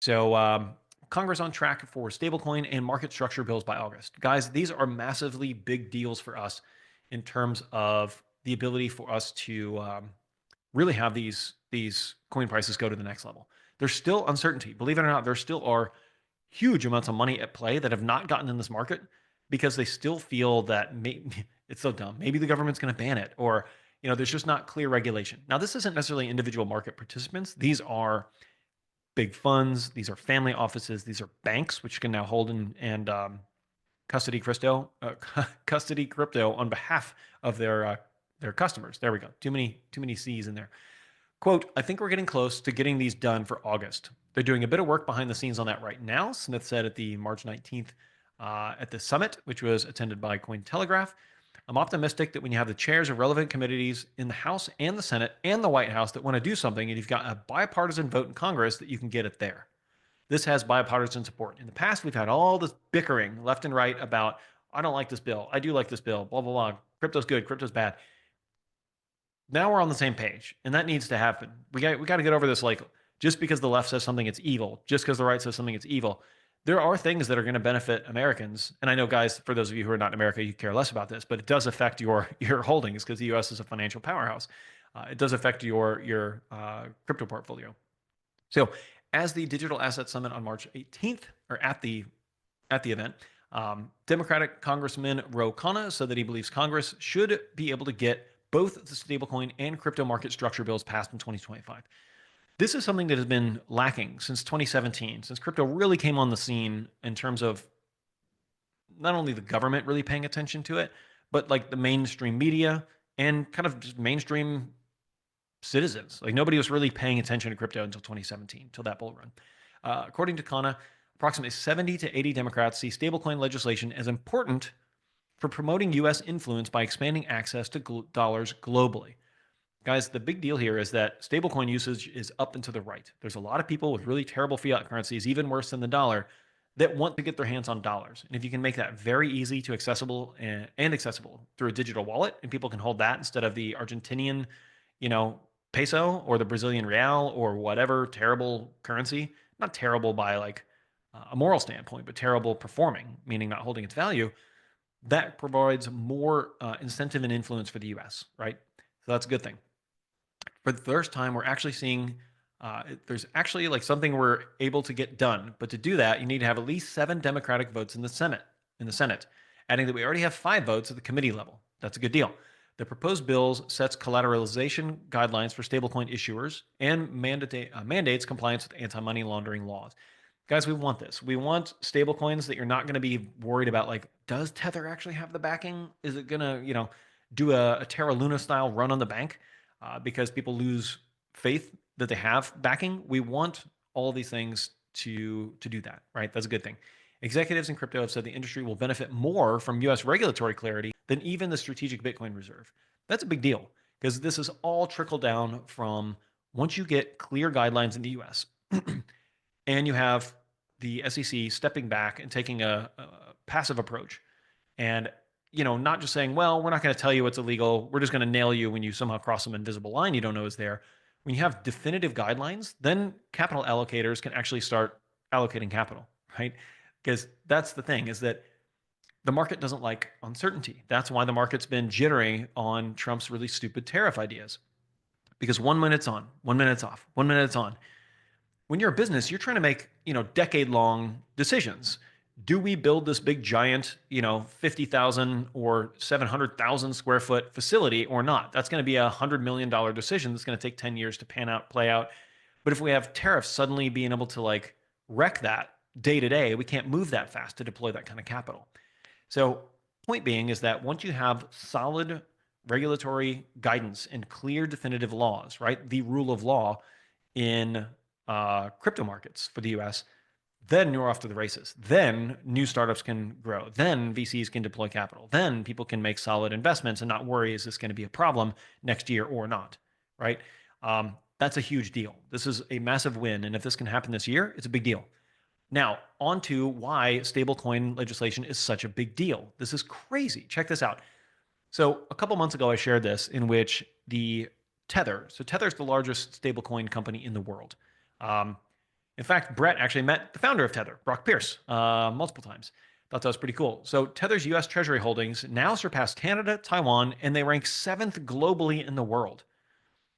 So, Congress on track for stablecoin and market structure bills by August. Guys, these are massively big deals for us in terms of the ability for us to really have these coin prices go to the next level. There's still uncertainty. Believe it or not, there still are huge amounts of money at play that have not gotten in this market because they still feel that it's so dumb. Maybe the government's going to ban it, or there's just not clear regulation. Now, this isn't necessarily individual market participants. These are big funds. These are family offices. These are banks, which can now hold and custody custody crypto on behalf of their customers. There we go. Too many C's in there. Quote, I think we're getting close to getting these done for August. They're doing a bit of work behind the scenes on that right now, Smith said at the March 19th at the summit, which was attended by Cointelegraph. I'm optimistic that when you have the chairs of relevant committees in the House and the Senate and the White House that want to do something, and you've got a bipartisan vote in Congress, that you can get it there. This has bipartisan support. In the past, we've had all this bickering left and right about, I don't like this bill. I do like this bill, blah, blah, blah. Crypto's good. Crypto's bad. Now we're on the same page, and that needs to happen. We got to get over this, like, just because the left says something, it's evil. Just because the right says something, it's evil. There are things that are going to benefit Americans, and I know, guys, for those of you who are not in America, you care less about this, but it does affect your holdings because the U.S. is a financial powerhouse. It does affect your crypto portfolio. So, as the Digital Asset Summit on March 18th, or at the event, Democratic Congressman Ro Khanna said that he believes Congress should be able to get both the stablecoin and crypto market structure bills passed in 2025. This is something that has been lacking since 2017, since crypto really came on the scene in terms of not only the government really paying attention to it, but like the mainstream media and kind of just mainstream citizens. Like nobody was really paying attention to crypto until 2017, until that bull run. According to Khanna, approximately 70 to 80 Democrats see stablecoin legislation as important for promoting U.S. influence by expanding access to dollars globally. Guys, the big deal here is that stablecoin usage is up and to the right. There's a lot of people with really terrible fiat currencies, even worse than the dollar, that want to get their hands on dollars. And if you can make that very easy to accessible and accessible through a digital wallet, and people can hold that instead of the Argentinian, you know, peso or the Brazilian real or whatever terrible currency, not terrible by like a moral standpoint, but terrible performing, meaning not holding its value, that provides more incentive and influence for the US, right? So that's a good thing. For the first time, we're actually seeing there's actually like something we're able to get done. But to do that, you need to have at least 7 Democratic votes in the Senate. Adding that we already have 5 votes at the committee level. That's a good deal. The proposed bills sets collateralization guidelines for stablecoin issuers and mandates compliance with anti-money laundering laws. Guys, we want this. We want stablecoins that you're not going to be worried about. Like, does Tether actually have the backing? Is it going to, do a Terra Luna style run on the bank because people lose faith that they have backing? We want all these things to do that, right? That's a good thing. Executives in crypto have said the industry will benefit more from U.S. regulatory clarity than even the strategic Bitcoin reserve. That's a big deal because this is all trickled down from once you get clear guidelines in the U.S. and you have the SEC stepping back and taking a passive approach and not just saying, well, we're not going to tell you what's illegal. We're just going to nail you when you somehow cross some invisible line you don't know is there. When you have definitive guidelines, then capital allocators can actually start allocating capital, right? Because that's the thing, is that the market doesn't like uncertainty. That's why the market's been jittering on Trump's really stupid tariff ideas. Because 1 minute's on, 1 minute's off, 1 minute's on. When you're a business, you're trying to make, decade-long decisions. Do we build this big giant, 50,000 or 700,000 square foot facility or not? That's going to be $100 million decision that's going to take 10 years to play out. But if we have tariffs suddenly being able to like wreck that day to day, we can't move that fast to deploy that kind of capital. So point being is that once you have solid regulatory guidance and clear definitive laws, right? The rule of law in crypto markets for the US, then you're off to the races. Then new startups can grow. Then VCs can deploy capital. Then people can make solid investments and not worry, is this going to be a problem next year or not, right? That's a huge deal. This is a massive win. And if this can happen this year, it's a big deal. Now, on to why stablecoin legislation is such a big deal. This is crazy. Check this out. So a couple months ago, I shared this in which the Tether, so Tether is the largest stablecoin company in the world. In fact, Brett actually met the founder of Tether, Brock Pierce, multiple times. Thought that was pretty cool. So Tether's US Treasury holdings now surpass Canada, Taiwan, and they rank seventh globally in the world.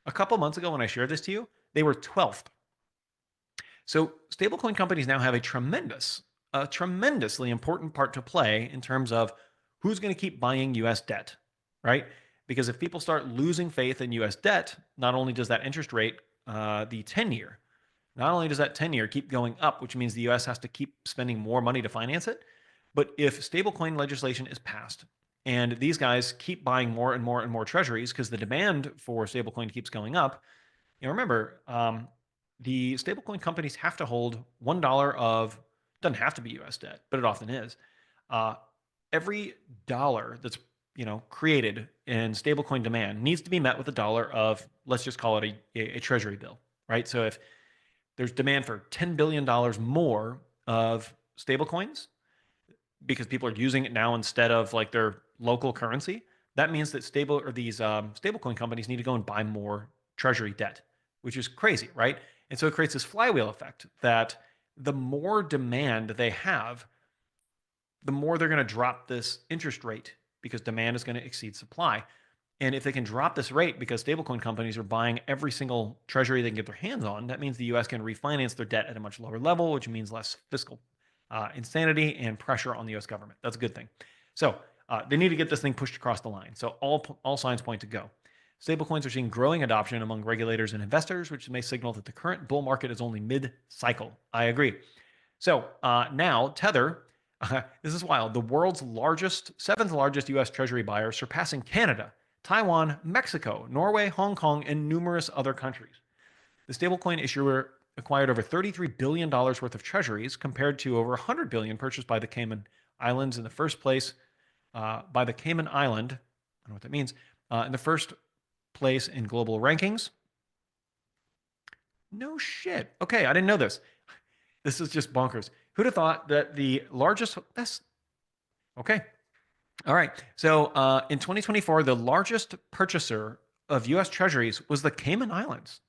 A couple months ago, when I shared this to you, they were 12th. So stablecoin companies now have a tremendously important part to play in terms of who's going to keep buying US debt, right? Because if people start losing faith in US debt, not only does that interest rate, the 10-year, not only does that 10-year keep going up, which means the US has to keep spending more money to finance it, but if stablecoin legislation is passed and these guys keep buying more and more and more treasuries because the demand for stablecoin keeps going up, remember, the stablecoin companies have to hold $1 of, doesn't have to be US debt, but it often is. Uh, every dollar that's created in stablecoin demand needs to be met with a dollar of, let's just call it a treasury bill, right? So if there's demand for $10 billion more of stablecoins because people are using it now instead of like their local currency, that means that these stablecoin companies need to go and buy more treasury debt, which is crazy, right? And so it creates this flywheel effect that the more demand they have, the more they're going to drop this interest rate because demand is going to exceed supply. And if they can drop this rate because stablecoin companies are buying every single treasury they can get their hands on, that means the US can refinance their debt at a much lower level, which means less fiscal insanity and pressure on the US government. That's a good thing. So they need to get this thing pushed across the line. So all signs point to go. Stablecoins are seeing growing adoption among regulators and investors, which may signal that the current bull market is only mid-cycle. I agree. So now Tether, this is wild, the world's seventh largest US Treasury buyer, surpassing Canada, Taiwan, Mexico, Norway, Hong Kong, and numerous other countries. The stablecoin issuer acquired over $33 billion worth of treasuries compared to over $100 billion purchased by the Cayman Islands in the first place, by the Cayman Island, I don't know what that means, in the first place in global rankings. No shit. Okay, I didn't know this. This is just bonkers. Who'd have thought that the largest, that's, okay. All right. So in 2024, the largest purchaser of US treasuries was the Cayman Islands.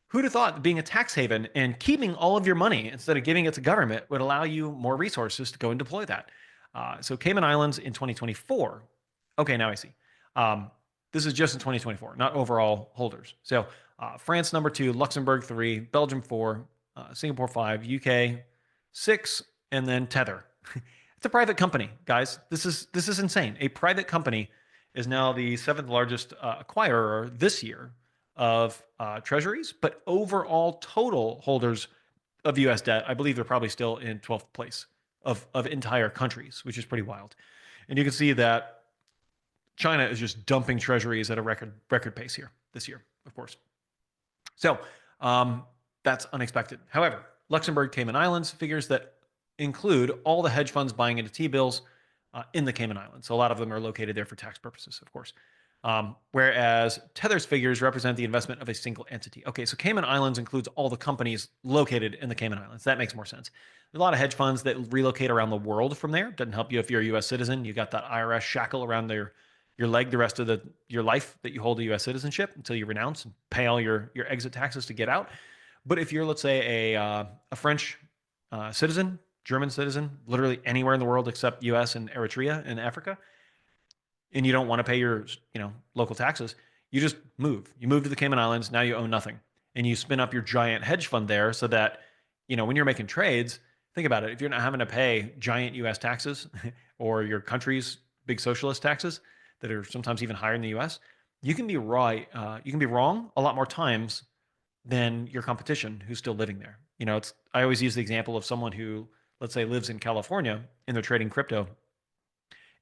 Who'd have thought that being a tax haven and keeping all of your money instead of giving it to government would allow you more resources to go and deploy that? So Cayman Islands in 2024. Okay, now I see. This is just in 2024, not overall holders. So France number 2, Luxembourg 3, Belgium 4, Singapore 5, UK 6, and then Tether. It's a private company, guys. This is insane. A private company is now the seventh largest acquirer this year of treasuries, but overall total holders of US debt, I believe they're probably still in 12th place of entire countries, which is pretty wild. And you can see that China is just dumping treasuries at a record pace here this year, of course. So that's unexpected. However, Luxembourg, Cayman Islands figures that include all the hedge funds buying into T-bills in the Cayman Islands. So a lot of them are located there for tax purposes, of course. Whereas Tether's figures represent the investment of a single entity. Okay, so Cayman Islands includes all the companies located in the Cayman Islands. That makes more sense. There's a lot of hedge funds that relocate around the world from there. Doesn't help you if you're a U.S. citizen. You got that IRS shackle around your leg the rest of your life that you hold a U.S. citizenship until you renounce and pay all your exit taxes to get out. But if you're, let's say, a French citizen, German citizen, literally anywhere in the world except U.S. and Eritrea and Africa, and you don't want to pay your local taxes, you just move. You move to the Cayman Islands. Now you own nothing, and you spin up your giant hedge fund there so that when you're making trades, think about it. If you're not having to pay giant U.S. taxes or your country's big socialist taxes that are sometimes even higher in the U.S., you can be right. You can be wrong a lot more times than your competition who's still living there. I always use the example of someone who, let's say, lives in California and they're trading crypto.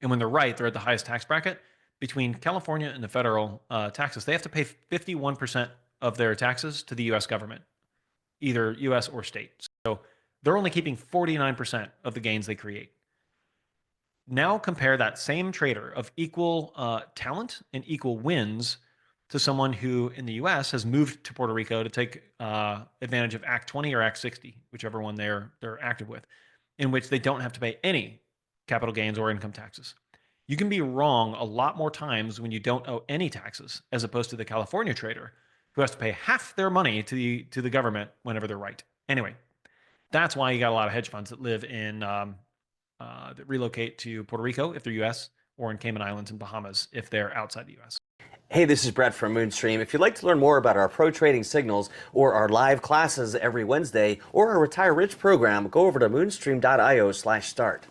And when they're right, they're at the highest tax bracket. Between California and the federal taxes, they have to pay 51% of their taxes to the U.S. government, either U.S. or state. So they're only keeping 49% of the gains they create. Now compare that same trader of equal talent and equal wins to someone who in the U.S. has moved to Puerto Rico to take advantage of Act 20 or Act 60, whichever one they're active with, in which they don't have to pay any capital gains or income taxes. You can be wrong a lot more times when you don't owe any taxes, as opposed to the California trader who has to pay half their money to the government whenever they're right. Anyway, that's why you got a lot of hedge funds that live in that relocate to Puerto Rico if they're U.S. or in Cayman Islands and Bahamas if they're outside the U.S. Hey, this is Brett from Moonstream. If you'd like to learn more about our pro trading signals or our live classes every Wednesday or our Retire Rich program, go over to moonstream.io/start.